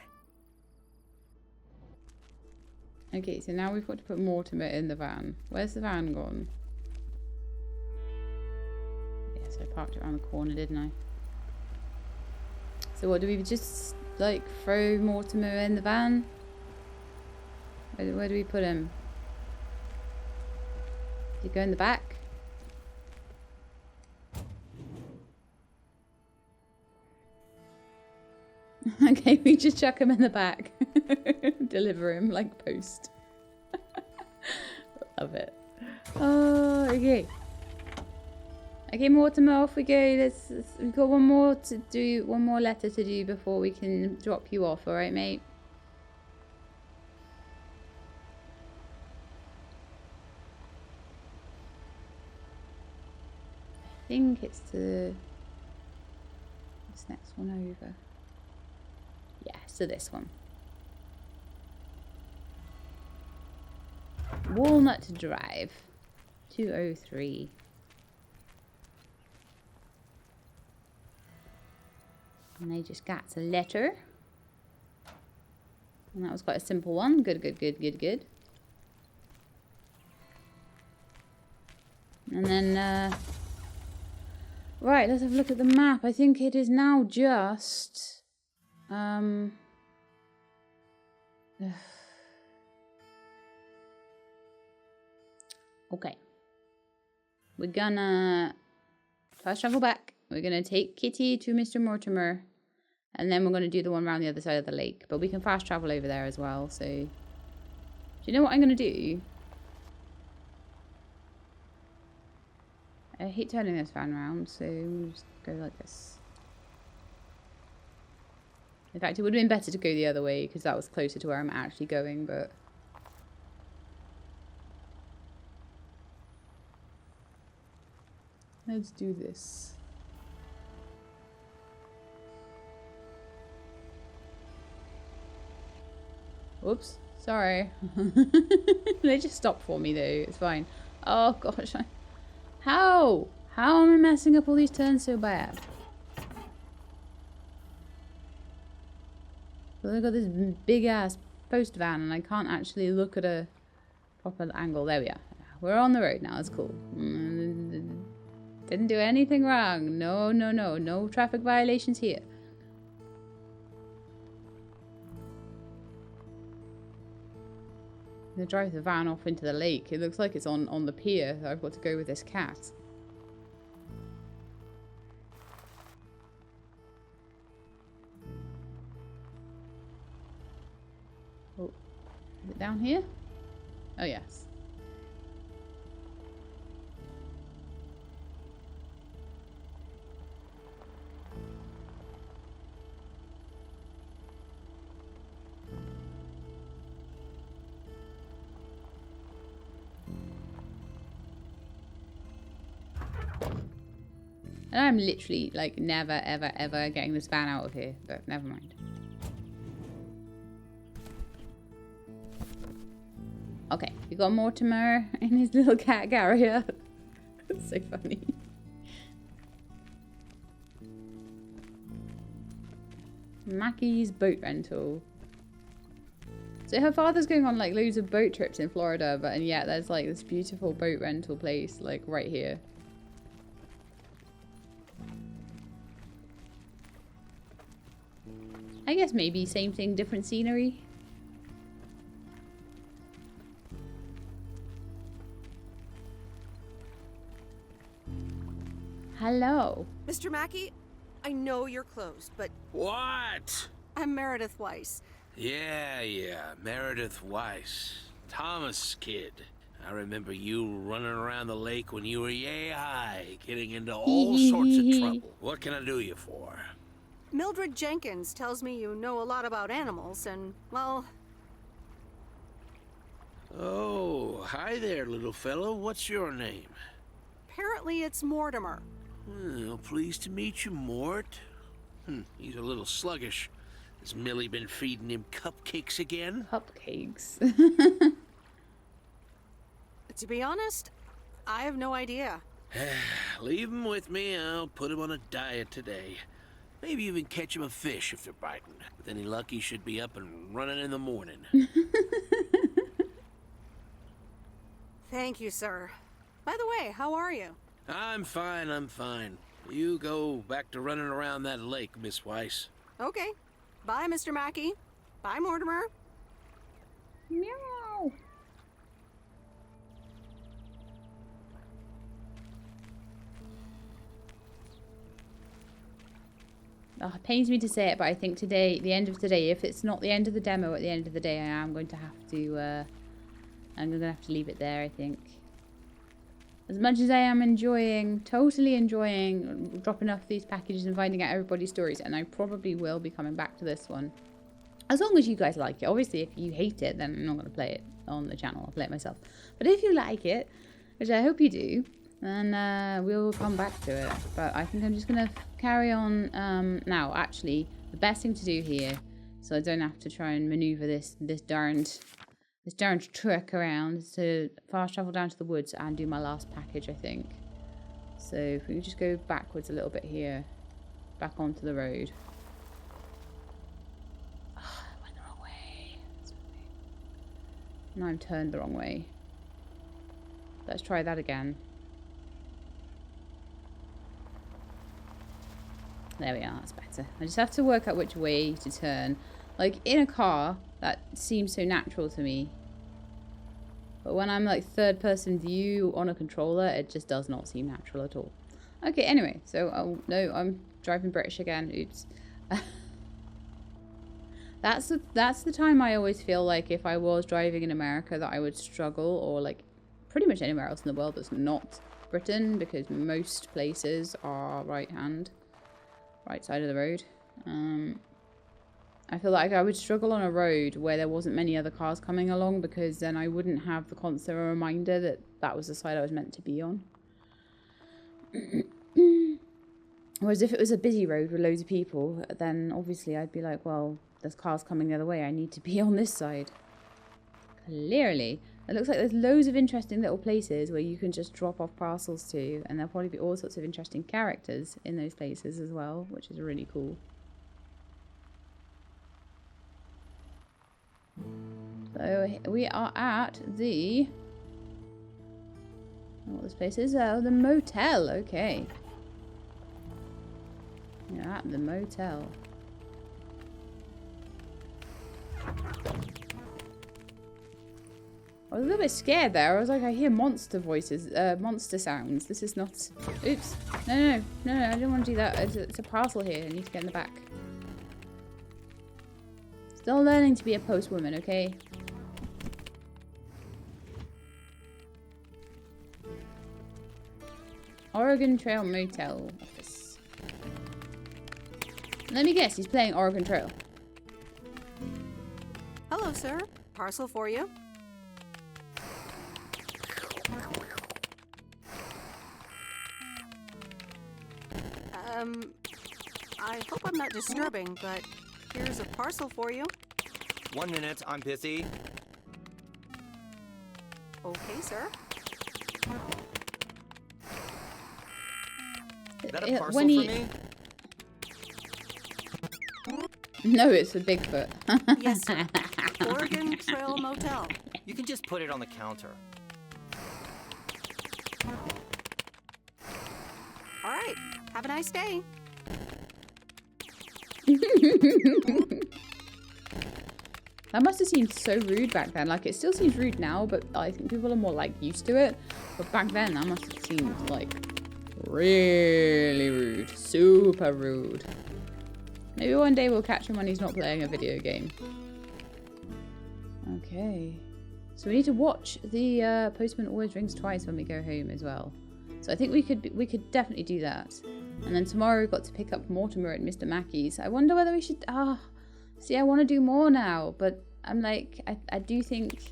Okay, so now we've got to put Mortimer in the van. Where's the van gone? Yes, I parked it around the corner, didn't I? So what, do we just, like, throw Mortimer in the van? Where do we put him? Does he go in the back? Okay, we just chuck him in the back. Deliver him like post. Love it. Oh, okay. Okay, Mortimer, off we go. We've got one more letter to do before we can drop you off, alright, mate? I think it's this next one over. Yeah, so this one. Walnut Drive, 203. And I just got a letter. And that was quite a simple one. Good, good, good, good, good. And then, right, let's have a look at the map. I think it is now just, okay. We're gonna fast travel back. We're gonna take Kitty to Mr. Mortimer. And then we're gonna do the one around the other side of the lake. But we can fast travel over there as well, so. Do you know what I'm gonna do? I hate turning this fan around, so we'll just go like this. In fact, it would have been better to go the other way, because that was closer to where I'm actually going, but... Let's do this. Whoops, sorry. They just stopped for me though, it's fine. Oh gosh, how? How am I messing up all these turns so bad? Well, I've got this big ass post van and I can't actually look at a proper angle. There we are. We're on the road now, it's cool. Didn't do anything wrong. No, no, no. No traffic violations here. I'm gonna drive the van off into the lake. It looks like it's on the pier. So I've got to go with this cat. Oh, is it down here? Oh yes. And I'm literally, like, never, ever, ever getting this van out of here. But never mind. Okay, we got Mortimer in his little cat carrier. That's so funny. Mackie's boat rental. So her father's going on, like, loads of boat trips in Florida. And yet there's, like, this beautiful boat rental place, like, right here. I guess maybe same thing, different scenery. Hello. Mr. Mackey, I know you're closed, but... What? I'm Meredith Weiss. Yeah, Meredith Weiss. Thomas' kid. I remember you running around the lake when you were yay high, getting into all sorts of trouble. What can I do you for? Mildred Jenkins tells me you know a lot about animals, and, well... Oh, hi there, little fellow. What's your name? Apparently it's Mortimer. Well, pleased to meet you, Mort. He's a little sluggish. Has Millie been feeding him cupcakes again? Cupcakes? To be honest, I have no idea. Leave him with me. I'll put him on a diet today. Maybe even catch him a fish if they're biting. With any luck, he should be up and running in the morning. Thank you, sir. By the way, how are you? I'm fine. You go back to running around that lake, Miss Weiss. Okay. Bye, Mr. Mackey. Bye, Mortimer. Meow. Oh, it pains me to say it, but I think today, the end of today, if it's not the end of the demo at the end of the day, I am going to have to, I'm going to have to leave it there, I think. As much as I am totally enjoying dropping off these packages and finding out everybody's stories, and I probably will be coming back to this one. As long as you guys like it. Obviously, if you hate it, then I'm not going to play it on the channel. I'll play it myself. But if you like it, which I hope you do, then we'll come back to it. But I think I'm just going to carry on. Now, actually, the best thing to do here, so I don't have to try and maneuver this darned truck around, is to fast travel down to the woods and do my last package, I think. So if we could just go backwards a little bit here, back onto the road. Now I'm turned the wrong way. Let's try that again. There we are, that's better. I just have to work out which way to turn. Like, in a car, that seems so natural to me. But when I'm like third person view on a controller, it just does not seem natural at all. Okay, anyway, so, oh no, I'm driving British again, oops. That's the time I always feel like if I was driving in America that I would struggle, or like pretty much anywhere else in the world that's not Britain, because most places are right side of the road. I feel like I would struggle on a road where there wasn't many other cars coming along, because then I wouldn't have the constant reminder that that was the side I was meant to be on. Whereas if it was a busy road with loads of people, then obviously I'd be like, well, there's cars coming the other way, I need to be on this side. Clearly. It looks like there's loads of interesting little places where you can just drop off parcels to, and there'll probably be all sorts of interesting characters in those places as well, which is really cool. So we are at the... what this place is? Oh, the motel. Okay. You're at the motel. I was a little bit scared there. I was like, I hear monster voices, monster sounds. This is not... Oops. No, I don't want to do that. It's a parcel here. I need to get in the back. Still learning to be a postwoman, okay? Oregon Trail Motel office. Let me guess, he's playing Oregon Trail. Hello, sir. Parcel for you. I hope I'm not disturbing, but here's a parcel for you. 1 minute, I'm busy. Okay, sir. Is that a parcel for me? No, it's a Bigfoot. Yes, sir. Oregon Trail Motel. You can just put it on the counter. All right. Have a nice day. That must have seemed so rude back then. Like, it still seems rude now, but I think people are more, like, used to it. But back then, that must have seemed, like, really rude. Super rude. Maybe one day we'll catch him when he's not playing a video game. Okay. So we need to watch the Postman Always Rings Twice when we go home as well. So I think we could definitely do that. And then tomorrow we've got to pick up Mortimer at Mr. Mackey's. I wonder whether we should... see, I want to do more now, but I'm like... I do think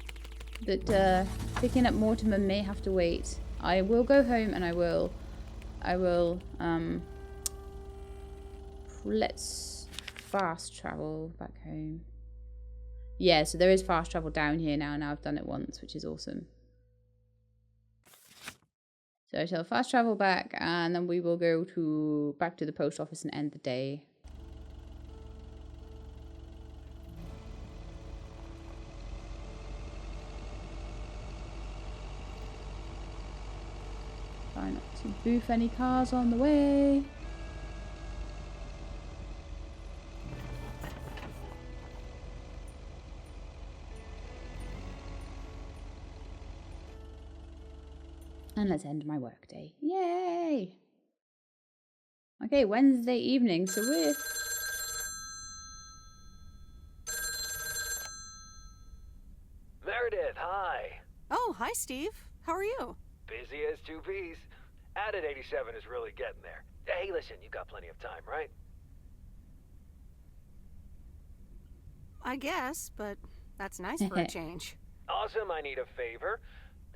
that picking up Mortimer may have to wait. I will go home and I will... let's fast travel back home. Yeah, so there is fast travel down here now. Now I've done it once, which is awesome. So I shall fast travel back, and then we will go back to the post office and end the day. Try not to boof any cars on the way. And let's end my workday. Yay! Okay, Wednesday evening, so we're... Meredith, hi. Oh, hi, Steve. How are you? Busy as two peas. Added 87 is really getting there. Hey, listen, you got plenty of time, right? I guess, but that's nice for a change. Awesome, I need a favor.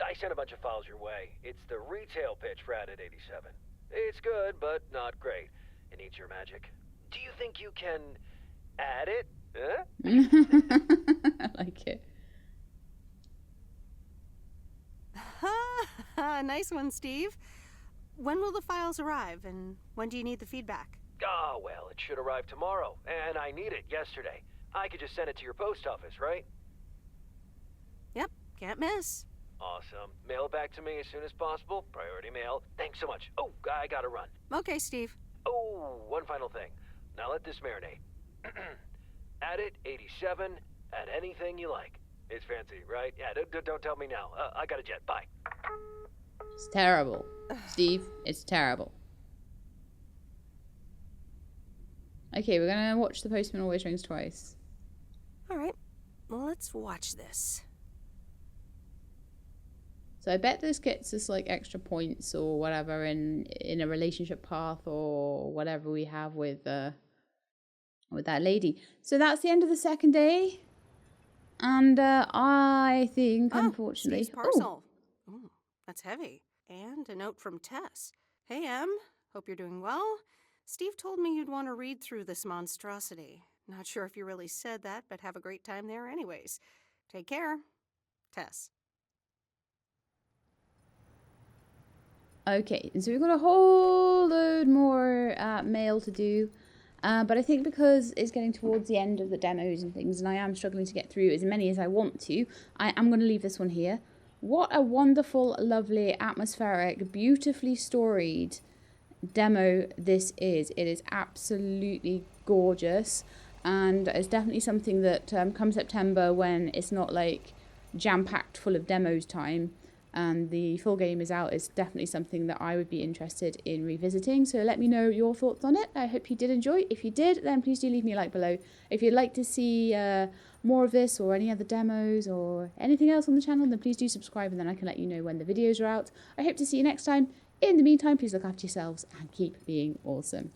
I sent a bunch of files your way. It's the retail pitch for Added 87. It's good, but not great. It needs your magic. Do you think you can add it? Huh? I like it. Nice one, Steve. When will the files arrive, and when do you need the feedback? Oh, well, it should arrive tomorrow, and I need it yesterday. I could just send it to your post office, right? Yep, Can't miss. Awesome. Mail it back to me as soon as possible. Priority mail. Thanks so much. Oh, I gotta run. Okay, Steve. Oh, one final thing. Now let this marinate. Add it 87. Add anything you like. It's fancy, right? Yeah, don't tell me now. I got a jet. Bye. It's terrible. Steve, it's terrible. Okay, we're gonna watch The Postman Always Rings Twice. Alright, well, let's watch this. So I bet this gets us like extra points or whatever in a relationship path or whatever we have with that lady. So that's the end of the second day. And I think, unfortunately... Steve's parcel. Ooh, that's heavy. And a note from Tess. Hey, Em. Hope you're doing well. Steve told me you'd want to read through this monstrosity. Not sure if you really said that, but have a great time there anyways. Take care. Tess. Okay, so we've got a whole load more mail to do. But I think because it's getting towards the end of the demos and things, and I am struggling to get through as many as I want to, I am going to leave this one here. What a wonderful, lovely, atmospheric, beautifully storied demo this is. It is absolutely gorgeous, and it's definitely something that come September, when it's not like jam-packed full of demos time and the full game is out, it's definitely something that I would be interested in revisiting. So let me know your thoughts on it. I hope you did enjoy. If you did, then please do leave me a like below. If you'd like to see more of this or any other demos or anything else on the channel, then please do subscribe, and then I can let you know when the videos are out. I hope to see you next time. In the meantime, please look after yourselves and keep being awesome.